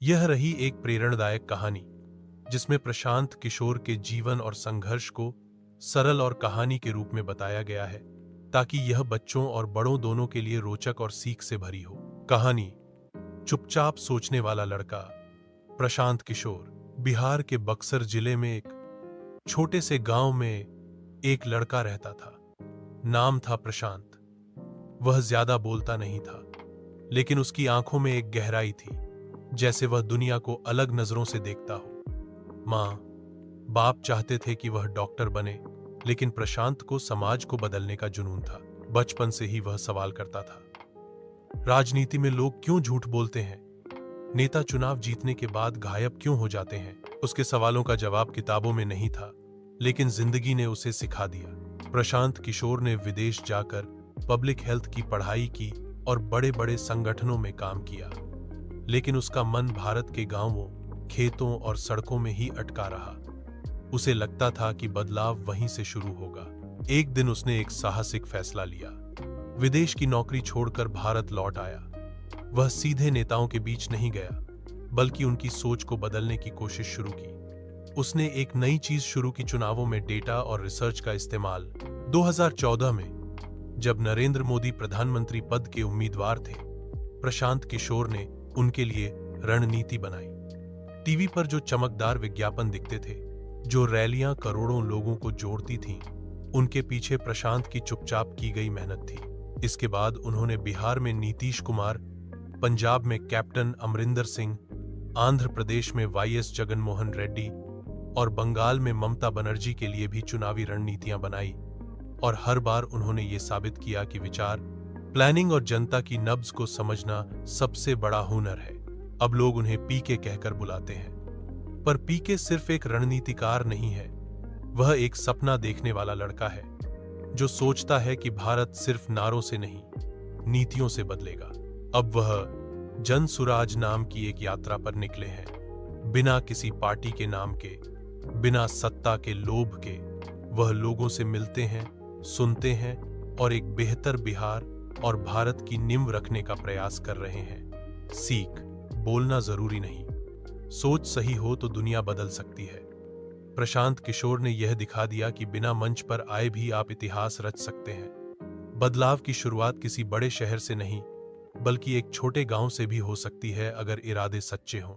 यह रही एक प्रेरणादायक कहानी जिसमें प्रशांत किशोर के जीवन और संघर्ष को सरल और कहानी के रूप में बताया गया है, ताकि यह बच्चों और बड़ों दोनों के लिए रोचक और सीख से भरी हो। कहानी: चुपचाप सोचने वाला लड़का। प्रशांत किशोर। बिहार के बक्सर जिले में एक छोटे से गांव में एक लड़का रहता था। नाम था प्रशांत। वह ज्यादा बोलता नहीं था, लेकिन उसकी आंखों में एक गहराई थी, जैसे वह दुनिया को अलग नजरों से देखता हो। माँ बाप चाहते थे कि वह डॉक्टर बने, लेकिन प्रशांत को समाज को बदलने का जुनून था। बचपन से ही वह सवाल करता था, राजनीति में लोग क्यों झूठ बोलते हैं? नेता चुनाव जीतने के बाद गायब क्यों हो जाते हैं? उसके सवालों का जवाब किताबों में नहीं था, लेकिन जिंदगी ने उसे सिखा दिया। प्रशांत किशोर ने विदेश जाकर पब्लिक हेल्थ की पढ़ाई की और बड़े बड़े संगठनों में काम किया, लेकिन उसका मन भारत के गांवों, खेतों और सड़कों में ही अटका रहा। उसे लगता था कि बदलाव वहीं से शुरू होगा। एक दिन उसने एक साहसिक फैसला लिया। विदेश की नौकरी छोड़कर भारत लौट आया। वह सीधे नेताओं के बीच नहीं गया, बल्कि उनकी सोच को बदलने की कोशिश शुरू की। उसने एक नई चीज शुरू की, चुनावों में डेटा और रिसर्च का इस्तेमाल। 2014 में जब नरेंद्र मोदी प्रधानमंत्री पद के उम्मीदवार थे, प्रशांत किशोर ने उनके लिए रणनीति बनाई। टीवी पर जो चमकदार विज्ञापन दिखते थे, जो रैलियां करोड़ों लोगों को जोड़ती थीं, उनके पीछे प्रशांत की चुपचाप की गई मेहनत थी। इसके बाद उन्होंने बिहार में नीतीश कुमार, पंजाब में कैप्टन अमरिंदर सिंह, आंध्र प्रदेश में वाईएस जगनमोहन रेड्डी और बंगाल में ममता बनर्जी के लिए भी चुनावी रणनीतियां बनाई। और हर बार उन्होंने ये साबित किया कि विचार, प्लानिंग और जनता की नब्ज को समझना सबसे बड़ा हुनर है। अब लोग उन्हें पीके कहकर बुलाते हैं, पर पीके सिर्फ एक रणनीतिकार नहीं है। वह एक सपना देखने वाला लड़का है, जो सोचता है कि भारत सिर्फ नारों से नहीं, नीतियों से बदलेगा। अब वह जन सुराज नाम की एक यात्रा पर निकले हैं, बिना किसी पार्टी के नाम के, बिना सत्ता के लोभ के। वह लोगों से मिलते हैं, सुनते हैं और एक बेहतर बिहार और भारत की नींव रखने का प्रयास कर रहे हैं। सीख: बोलना जरूरी नहीं, सोच सही हो तो दुनिया बदल सकती है। प्रशांत किशोर ने यह दिखा दिया कि बिना मंच पर आए भी आप इतिहास रच सकते हैं। बदलाव की शुरुआत किसी बड़े शहर से नहीं, बल्कि एक छोटे गांव से भी हो सकती है, अगर इरादे सच्चे हों।